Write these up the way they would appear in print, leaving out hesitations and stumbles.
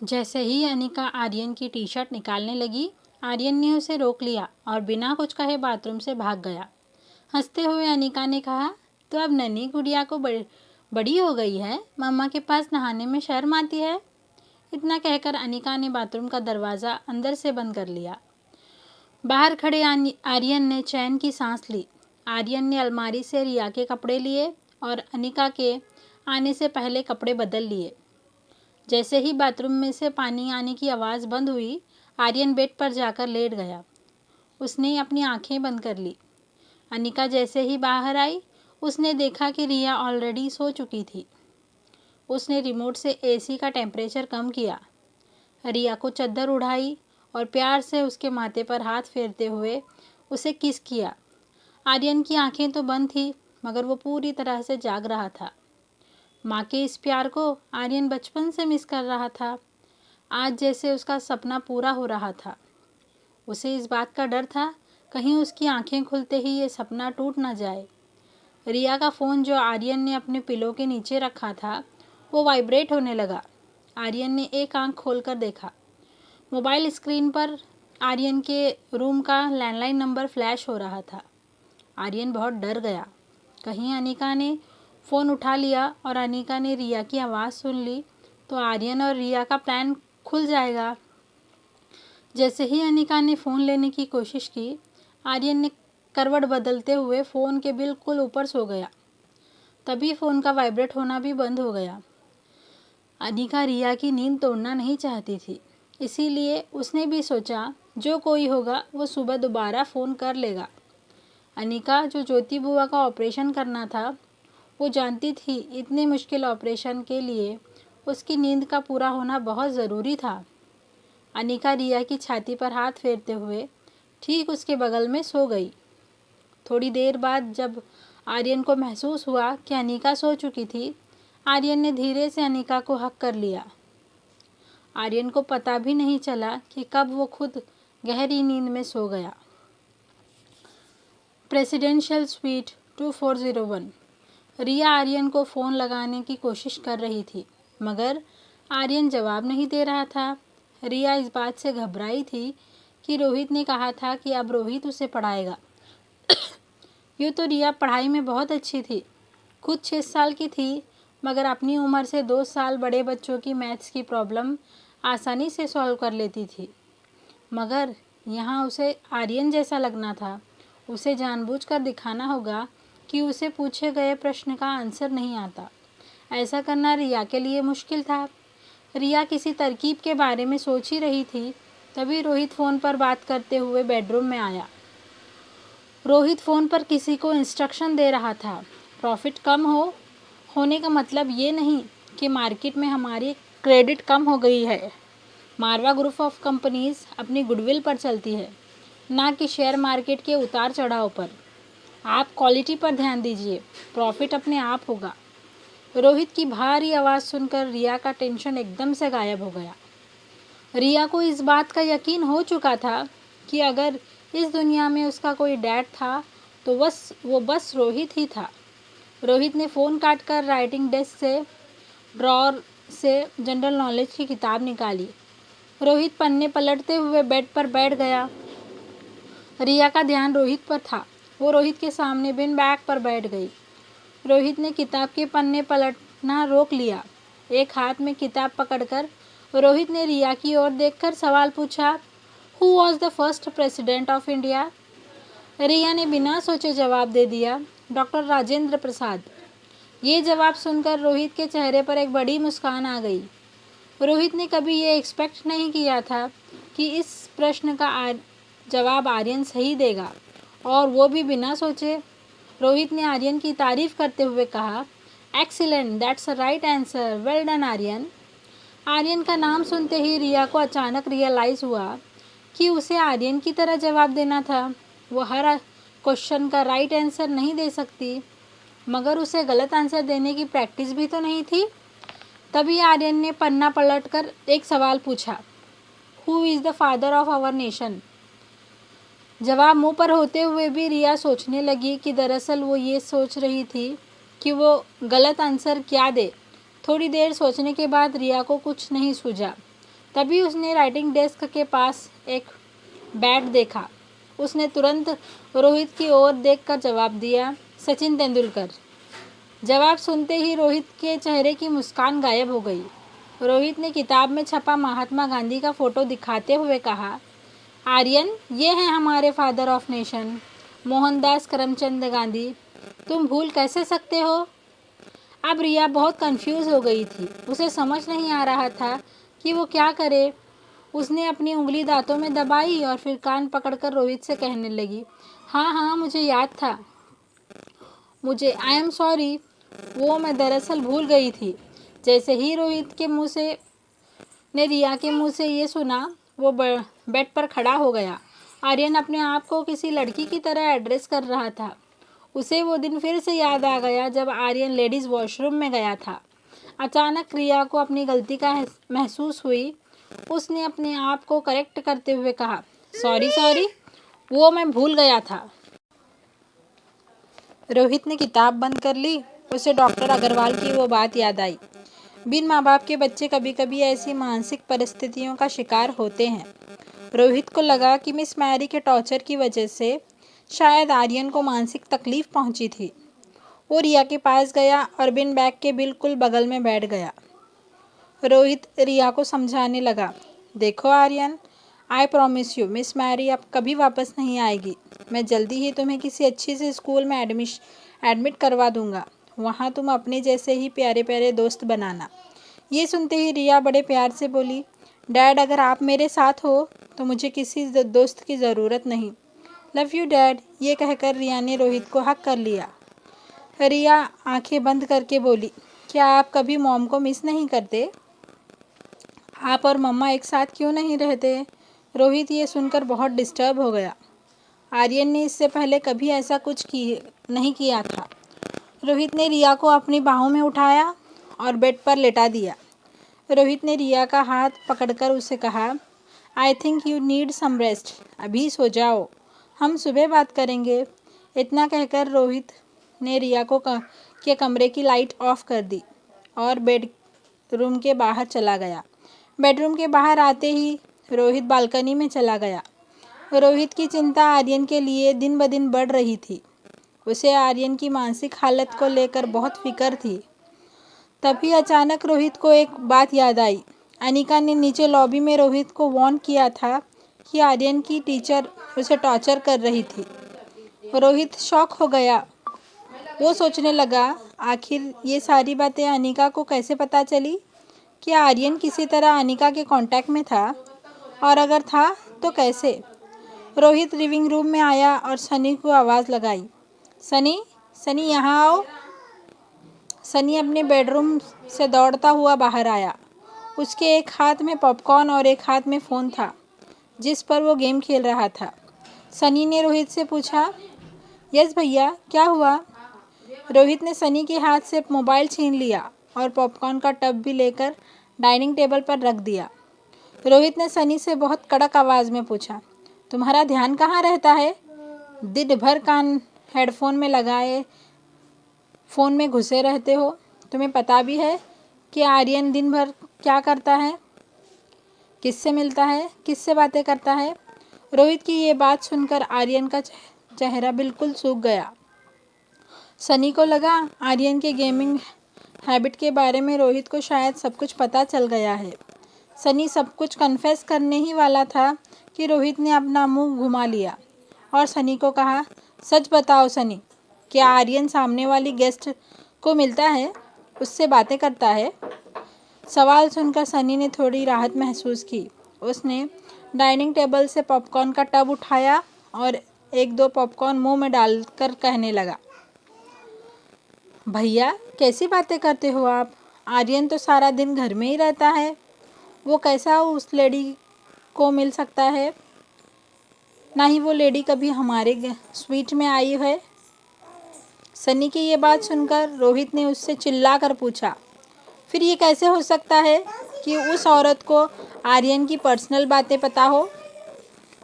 जैसे ही अनिका आर्यन की T shirt निकालने लगी, आर्यन ने उसे रोक लिया और बिना कुछ कहे बाथरूम से भाग गया। हंसते हुए अनिका ने कहा, तो अब नन्ही गुड़िया को बड़ी हो गई है, मम्मा के पास नहाने में शर्म आती है। इतना कहकर अनिका ने बाथरूम का दरवाज़ा अंदर से बंद कर लिया। बाहर खड़े आर्यन ने चैन की सांस ली। आर्यन ने अलमारी से रिया के कपड़े लिए और अनिका के आने से पहले कपड़े बदल लिए। जैसे ही बाथरूम में से पानी आने की आवाज़ बंद हुई, आर्यन बेड पर जाकर लेट गया। उसने अपनी आंखें बंद कर ली। अनिका जैसे ही बाहर आई, उसने देखा कि रिया ऑलरेडी सो चुकी थी। उसने रिमोट से एसी का टेम्परेचर कम किया, रिया को चद्दर उड़ाई और प्यार से उसके माथे पर हाथ फेरते हुए उसे किस किया। आर्यन की आंखें तो बंद थी, मगर वो पूरी तरह से जाग रहा था। माँ के इस प्यार को आर्यन बचपन से मिस कर रहा था। आज जैसे उसका सपना पूरा हो रहा था। उसे इस बात का डर था, कहीं उसकी आंखें खुलते ही ये सपना टूट ना जाए। रिया का फ़ोन जो आर्यन ने अपने पिलो के नीचे रखा था, वो वाइब्रेट होने लगा। आर्यन ने एक आंख खोलकर देखा। मोबाइल स्क्रीन पर आर्यन के रूम का लैंडलाइन नंबर फ्लैश हो रहा था। आर्यन बहुत डर गया। कहीं अनिका ने फ़ोन उठा लिया और अनिका ने रिया की आवाज़ सुन ली तो आर्यन और रिया का प्लान खुल जाएगा। जैसे ही अनिका ने फ़ोन लेने की कोशिश की, आर्यन ने करवट बदलते हुए फ़ोन के बिल्कुल ऊपर सो गया। तभी फ़ोन का वाइब्रेट होना भी बंद हो गया। अनिका रिया की नींद तोड़ना नहीं चाहती थी, इसीलिए उसने भी सोचा जो कोई होगा वो सुबह दोबारा फ़ोन कर लेगा। अनिका जो ज्योति बुआ का ऑपरेशन करना था, वो जानती थी इतने मुश्किल ऑपरेशन के लिए उसकी नींद का पूरा होना बहुत ज़रूरी था। अनिका रिया की छाती पर हाथ फेरते हुए ठीक उसके बगल में सो गई। थोड़ी देर बाद जब आर्यन को महसूस हुआ कि अनिका सो चुकी थी, आर्यन ने धीरे से अनिका को हक कर लिया। आर्यन को पता भी नहीं चला कि कब वो खुद गहरी नींद में सो गया। Presidential suite 2401। रिया आर्यन को फ़ोन लगाने की कोशिश कर रही थी, मगर आर्यन जवाब नहीं दे रहा था। रिया इस बात से घबराई थी कि रोहित ने कहा था कि अब रोहित उसे पढ़ाएगा। यूँ तो रिया पढ़ाई में बहुत अच्छी थी, खुद 6 साल की थी, मगर अपनी उम्र से 2 साल बड़े बच्चों की मैथ्स की प्रॉब्लम आसानी से सॉल्व कर लेती थी। मगर यहाँ उसे आर्यन जैसा लगना था। उसे जानबूझकर दिखाना होगा कि उसे पूछे गए प्रश्न का आंसर नहीं आता। ऐसा करना रिया के लिए मुश्किल था। रिया किसी तरकीब के बारे में सोच ही रही थी, तभी रोहित फ़ोन पर बात करते हुए बेडरूम में आया। रोहित फ़ोन पर किसी को इंस्ट्रक्शन दे रहा था। प्रॉफिट कम होने का मतलब ये नहीं कि मार्केट में हमारी क्रेडिट कम हो गई है। मारवा ग्रुप ऑफ कंपनीज अपनी गुडविल पर चलती है, ना कि शेयर मार्केट के उतार चढ़ाव पर। आप क्वालिटी पर ध्यान दीजिए, प्रॉफिट अपने आप होगा। रोहित की भारी आवाज़ सुनकर रिया का टेंशन एकदम से गायब हो गया। रिया को इस बात का यकीन हो चुका था कि अगर इस दुनिया में उसका कोई डैड था तो वो बस रोहित ही था। रोहित ने फ़ोन काटकर राइटिंग डेस्क से ड्रॉर से जनरल नॉलेज की किताब निकाली। रोहित पन्ने पलटते हुए बेड पर बैठ गया। रिया का ध्यान रोहित पर था। वो रोहित के सामने बिन बैग पर बैठ गई। रोहित ने किताब के पन्ने पलटना रोक लिया। एक हाथ में किताब पकड़कर रोहित ने रिया की ओर देखकर सवाल पूछा, who was the first president of India? Riya ने बिना सोचे जवाब दे दिया, डॉक्टर राजेंद्र प्रसाद। ये जवाब सुनकर रोहित के चेहरे पर एक बड़ी मुस्कान आ गई। रोहित ने कभी ये एक्सपेक्ट नहीं किया था कि इस प्रश्न का जवाब आर्यन सही देगा, और वो भी बिना सोचे। रोहित ने आर्यन की तारीफ करते हुए कहा, excellent, that's a right answer, well done Aryan. Aryan का नाम सुनते ही रिया को अचानक रियलाइज़ हुआ कि उसे आर्यन की तरह जवाब देना था। वो हर क्वेश्चन का राइट आंसर नहीं दे सकती, मगर उसे गलत आंसर देने की प्रैक्टिस भी तो नहीं थी। तभी आर्यन ने पन्ना पलटकर एक सवाल पूछा, who is the father of our nation? जवाब मुंह पर होते हुए भी रिया सोचने लगी कि दरअसल वो ये सोच रही थी कि वो गलत आंसर क्या दे। थोड़ी देर सोचने के बाद रिया को कुछ नहीं सूझा। तभी उसने राइटिंग डेस्क के पास एक बैट देखा। उसने तुरंत रोहित की ओर देखकर जवाब दिया, सचिन तेंदुलकर। जवाब सुनते ही रोहित के चेहरे की मुस्कान गायब हो गई। रोहित ने किताब में छपा महात्मा गांधी का फोटो दिखाते हुए कहा, आर्यन, ये हैं हमारे father of nation, Mohandas Karamchand Gandhi. तुम भूल कैसे सकते हो? अब रिया बहुत कंफ्यूज हो गई थी। उसे समझ नहीं आ रहा था कि वो क्या करे। उसने अपनी उंगली दांतों में दबाई और फिर कान पकड़कर रोहित से कहने लगी, हाँ हाँ, मुझे याद था। मुझे आई एम सॉरी, वो मैं दरअसल भूल गई थी। जैसे ही रोहित के मुंह से ने रिया के मुंह से ये सुना, वो बेड पर खड़ा हो गया। आर्यन अपने आप को किसी लड़की की तरह एड्रेस कर रहा था। उसे वो दिन फिर से याद आ गया जब आर्यन लेडीज़ वॉशरूम में गया था। अचानक रिया को अपनी गलती का महसूस हुई। उसने अपने आप को करेक्ट करते हुए कहा, सॉरी सॉरी, वो मैं भूल गया था। रोहित ने किताब बंद कर ली। उसे डॉक्टर अग्रवाल की वो बात याद आई। बिन माँ बाप के बच्चे कभी कभी ऐसी मानसिक परिस्थितियों का शिकार होते हैं। रोहित को लगा कि मिस मैरी के टॉर्चर की वजह से शायद आर्यन को मानसिक तकलीफ पहुंची थी। वो रिया के पास गया और बिन बैग के बिल्कुल बगल में बैठ गया। रोहित रिया को समझाने लगा, देखो Aryan, I promise you miss Mary अब कभी वापस नहीं आएगी। मैं जल्दी ही तुम्हें किसी अच्छी से स्कूल में एडमिट करवा दूंगा। वहाँ तुम अपने जैसे ही प्यारे प्यारे दोस्त बनाना। ये सुनते ही रिया बड़े प्यार से बोली, डैड, अगर आप मेरे साथ हो तो मुझे किसी दोस्त की ज़रूरत नहीं। Love you dad. ये कहकर रिया ने रोहित को हक कर लिया। रिया आंखें बंद करके बोली, क्या आप कभी मॉम को मिस नहीं करते? आप और मम्मा एक साथ क्यों नहीं रहते? रोहित ये सुनकर बहुत डिस्टर्ब हो गया। आर्यन ने इससे पहले कभी ऐसा कुछ नहीं किया था। रोहित ने रिया को अपनी बाहों में उठाया और बेड पर लेटा दिया। रोहित ने रिया का हाथ पकड़कर उसे कहा, I think you need some rest. अभी सो जाओ, हम सुबह बात करेंगे। इतना कहकर रोहित ने रिया के कमरे की लाइट ऑफ कर दी और बेडरूम के बाहर चला गया। बेडरूम के बाहर आते ही रोहित बालकनी में चला गया। रोहित की चिंता आर्यन के लिए दिन ब दिन बढ़ रही थी। उसे आर्यन की मानसिक हालत को लेकर बहुत फिक्र थी। तभी अचानक रोहित को एक बात याद आई। अनिका ने नीचे लॉबी में रोहित को वार्न किया था कि आर्यन की टीचर उसे टॉर्चर कर रही थी। रोहित शॉक हो गया। वो सोचने लगा, आखिर ये सारी बातें अनिका को कैसे पता चली? क्या आर्यन किसी तरह अनिका के कांटेक्ट में था? और अगर था तो कैसे? रोहित लिविंग रूम में आया और सनी को आवाज़ लगाई, सनी, सनी यहाँ आओ। सनी अपने बेडरूम से दौड़ता हुआ बाहर आया। उसके एक हाथ में पॉपकॉर्न और एक हाथ में फ़ोन था जिस पर वो गेम खेल रहा था। सनी ने रोहित से पूछा, यस भैया, क्या हुआ? रोहित ने सनी के हाथ से मोबाइल छीन लिया और पॉपकॉर्न का टब भी लेकर डाइनिंग टेबल पर रख दिया। रोहित ने सनी से बहुत कड़क आवाज़ में पूछा, तुम्हारा ध्यान कहाँ रहता है? दिन भर कान हेडफोन में लगाए फ़ोन में घुसे रहते हो। तुम्हें पता भी है कि आर्यन दिन भर क्या करता है, किससे मिलता है, किससे बातें करता है? रोहित की ये बात सुनकर आर्यन का चेहरा बिल्कुल सूख गया। सनी को लगा आर्यन के गेमिंग हैबिट के बारे में रोहित को शायद सब कुछ पता चल गया है। सनी सब कुछ कन्फेस करने ही वाला था कि रोहित ने अपना मुंह घुमा लिया और सनी को कहा, सच बताओ सनी, क्या आर्यन सामने वाली गेस्ट को मिलता है, उससे बातें करता है? सवाल सुनकर सनी ने थोड़ी राहत महसूस की। उसने डाइनिंग टेबल से पॉपकॉर्न का टब उठाया और एक दो पॉपकॉर्न मुंह में डालकर कहने लगा, भैया कैसी बातें करते हो आप? आर्यन तो सारा दिन घर में ही रहता है। वो कैसा उस लेडी को मिल सकता है? ना ही वो लेडी कभी हमारे स्वीट में आई है। सनी की ये बात सुनकर रोहित ने उससे चिल्ला कर पूछा, फिर ये कैसे हो सकता है कि उस औरत को आर्यन की पर्सनल बातें पता हो?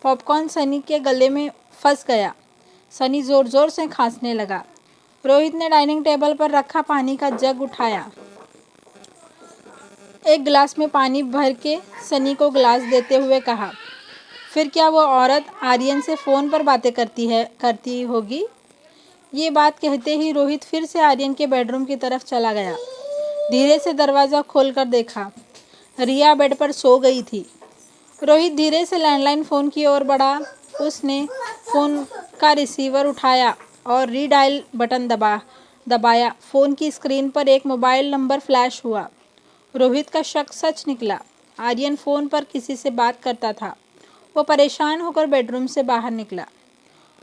पॉपकॉर्न सनी के गले में फंस गया। सनी ज़ोर ज़ोर से खांसने लगा। रोहित ने डाइनिंग टेबल पर रखा पानी का जग उठाया एक गिलास में पानी भर के सनी को गिलास देते हुए कहा, फिर क्या वो औरत आर्यन से फ़ोन पर बातें करती होगी? ये बात कहते ही रोहित फिर से आर्यन के बेडरूम की तरफ चला गया। धीरे से दरवाज़ा खोलकर देखा, रिया बेड पर सो गई थी। रोहित धीरे से लैंडलाइन फ़ोन की ओर बढ़ा। उसने फ़ोन का रिसीवर उठाया और रीडायल बटन दबाया। फ़ोन की स्क्रीन पर एक मोबाइल नंबर फ्लैश हुआ। रोहित का शक सच निकला। आर्यन फ़ोन पर किसी से बात करता था। वो परेशान होकर बेडरूम से बाहर निकला।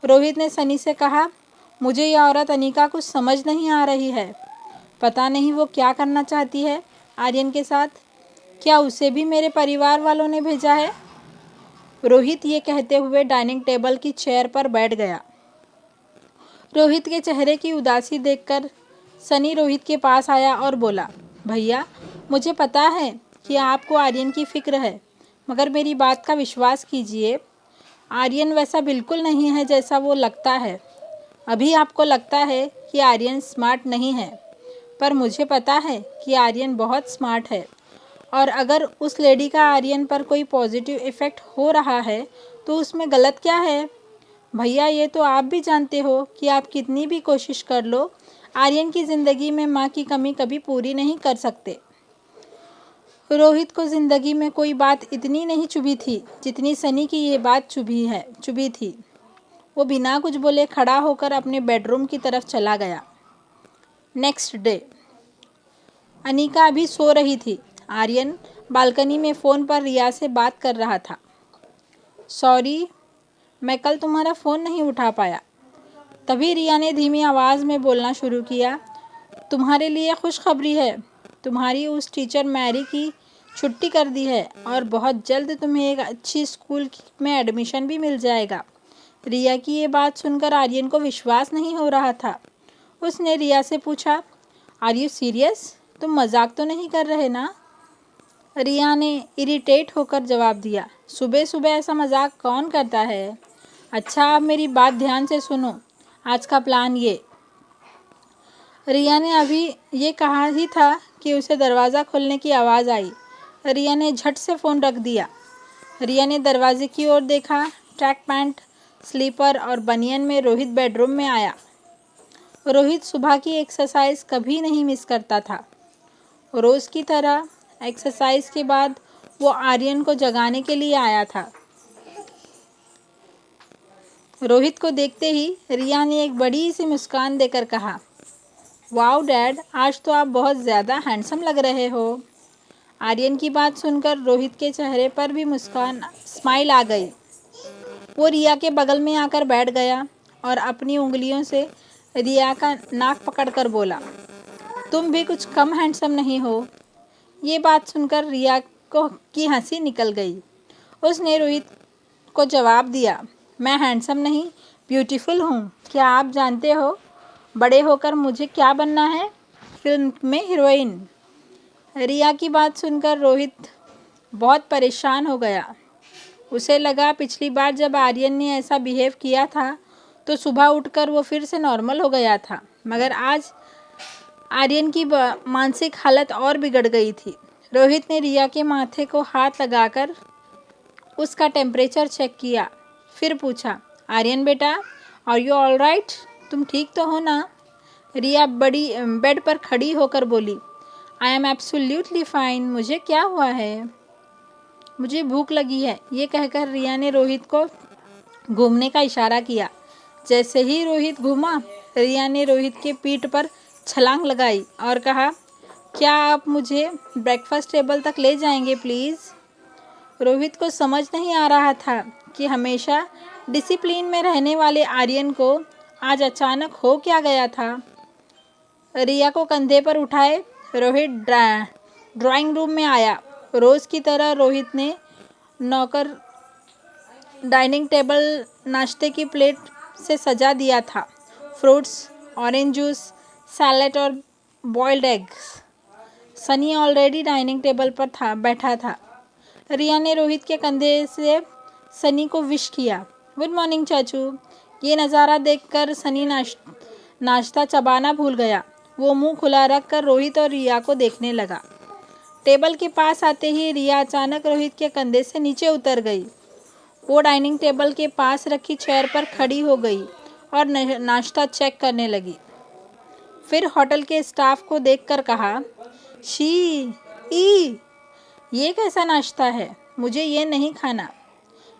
रोहित ने सनी से कहा, मुझे यह औरत अनीका कुछ समझ नहीं आ रही है। पता नहीं वो क्या करना चाहती है आर्यन के साथ। क्या उसे भी मेरे परिवार वालों ने भेजा है? रोहित ये कहते हुए डाइनिंग टेबल की चेयर पर बैठ गया। रोहित के चेहरे की उदासी देखकर सनी रोहित के पास आया और बोला, भैया, मुझे पता है कि आपको आर्यन की फ़िक्र है, मगर मेरी बात का विश्वास कीजिए। आर्यन वैसा बिल्कुल नहीं है जैसा वो लगता है। अभी आपको लगता है कि आर्यन स्मार्ट नहीं है, पर मुझे पता है कि आर्यन बहुत स्मार्ट है। और अगर उस लेडी का आर्यन पर कोई पॉजिटिव इफ़ेक्ट हो रहा है तो उसमें गलत क्या है? भैया, ये तो आप भी जानते हो कि आप कितनी भी कोशिश कर लो, आर्यन की ज़िंदगी में माँ की कमी कभी पूरी नहीं कर सकते। रोहित को ज़िंदगी में कोई बात इतनी नहीं चुभी थी जितनी सनी की ये बात चुभी थी। वो बिना कुछ बोले खड़ा होकर अपने बेडरूम की तरफ चला गया। Next day. अनीका अभी सो रही थी। आर्यन बालकनी में फ़ोन पर रिया से बात कर रहा था। सॉरी, मैं कल तुम्हारा फ़ोन नहीं उठा पाया। तभी रिया ने धीमी आवाज़ में बोलना शुरू किया, तुम्हारे लिए खुशखबरी है। तुम्हारी उस टीचर मैरी की छुट्टी कर दी है और बहुत जल्द तुम्हें एक अच्छी स्कूल में एडमिशन भी मिल जाएगा। रिया की ये बात सुनकर आर्यन को विश्वास नहीं हो रहा था। उसने रिया से पूछा, आर यू सीरियस? तुम मजाक तो नहीं कर रहे ना? रिया ने इरिटेट होकर जवाब दिया, सुबह सुबह ऐसा मजाक कौन करता है? अच्छा, आप मेरी बात ध्यान से सुनो। आज का प्लान ये। रिया ने अभी ये कहा ही था कि उसे दरवाज़ा खोलने की आवाज़ आई। रिया ने झट से फ़ोन रख दिया। रिया ने दरवाजे की ओर देखा। ट्रैक पैंट, स्लीपर और बनियन में रोहित बेडरूम में आया। रोहित सुबह की एक्सरसाइज कभी नहीं मिस करता था। रोज़ की तरह एक्सरसाइज के बाद वो आर्यन को जगाने के लिए आया था। रोहित को देखते ही रिया ने एक बड़ी सी मुस्कान देकर कहा, वाओ डैड, आज तो आप बहुत ज़्यादा हैंडसम लग रहे हो। आर्यन की बात सुनकर रोहित के चेहरे पर भी स्माइल आ गई। वो रिया के बगल में आकर बैठ गया और अपनी उंगलियों से रिया का नाक पकड़कर बोला, तुम भी कुछ कम हैंडसम नहीं हो। ये बात सुनकर रिया की हंसी निकल गई। उसने रोहित को जवाब दिया, मैं हैंडसम नहीं, ब्यूटीफुल हूँ। क्या आप जानते हो बड़े होकर मुझे क्या बनना है? फिल्म में हीरोइन। रिया की बात सुनकर रोहित बहुत परेशान हो गया। उसे लगा पिछली बार जब आर्यन ने ऐसा बिहेव किया था तो सुबह उठकर वो फिर से नॉर्मल हो गया था, मगर आज आर्यन की मानसिक हालत और बिगड़ गई थी। रोहित ने रिया के माथे को हाथ लगाकर उसका टेम्परेचर चेक किया, फिर पूछा, आर्यन बेटा, आर यू ऑल राइट? तुम ठीक तो हो ना? रिया बड़ी बेड पर खड़ी होकर बोली, आई एम एब्सोल्युटली फाइन। मुझे क्या हुआ है? मुझे भूख लगी है। ये कहकर रिया ने रोहित को घूमने का इशारा किया। जैसे ही रोहित घूमा, रिया ने रोहित के पीठ पर छलांग लगाई और कहा, क्या आप मुझे ब्रेकफास्ट टेबल तक ले जाएंगे प्लीज़? रोहित को समझ नहीं आ रहा था कि हमेशा डिसिप्लिन में रहने वाले आर्यन को आज अचानक हो क्या गया था। रिया को कंधे पर उठाए रोहित ड्राइंग रूम में आया। रोज़ की तरह रोहित ने नौकर डाइनिंग टेबल नाश्ते की प्लेट से सजा दिया था। फ्रूट्स, ऑरेंज जूस, सैलेड और boiled eggs. Sunny already dining table पर बैठा था। रिया ने रोहित के कंधे से सनी को विश किया, गुड मॉर्निंग चाचू। ये नज़ारा देखकर सनी नाश्ता चबाना भूल गया। वो मुंह खुला रख कर रोहित और रिया को देखने लगा। टेबल के पास आते ही रिया अचानक रोहित के कंधे से नीचे उतर गई। वो डाइनिंग टेबल के पास रखी चेयर पर खड़ी हो गई और नाश्ता चेक करने लगी। फिर होटल के स्टाफ को देखकर कहा, शी ई ये कैसा नाश्ता है, मुझे ये नहीं खाना।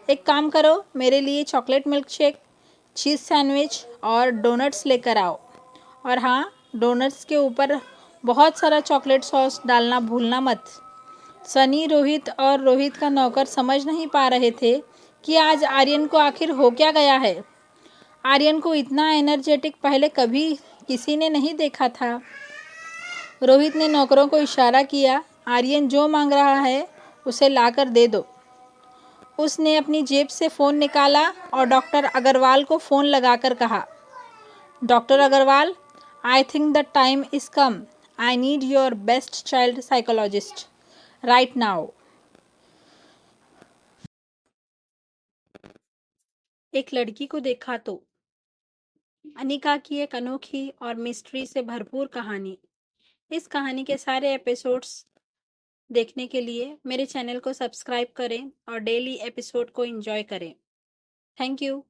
एक काम करो, मेरे लिए चॉकलेट मिल्क शेक, चीज़ सैंडविच और डोनट्स लेकर आओ। और हाँ, डोनट्स के ऊपर बहुत सारा चॉकलेट सॉस डालना भूलना मत। सनी, रोहित और रोहित का नौकर समझ नहीं पा रहे थे कि आज आर्यन को आखिर हो क्या गया है। आर्यन को इतना एनर्जेटिक पहले कभी किसी ने नहीं देखा था। रोहित ने नौकरों को इशारा किया, आर्यन जो मांग रहा है उसे लाकर दे दो। उसने अपनी जेब से फ़ोन निकाला और डॉक्टर अग्रवाल को फ़ोन लगाकर कहा, doctor Agarwal, I think the time is come. I need your best child psychologist right now. एक लड़की को देखा तो अनिका की एक अनोखी और मिस्ट्री से भरपूर कहानी। इस कहानी के सारे एपिसोड्स देखने के लिए मेरे चैनल को सब्सक्राइब करें और डेली एपिसोड को एंजॉय करें। Thank you.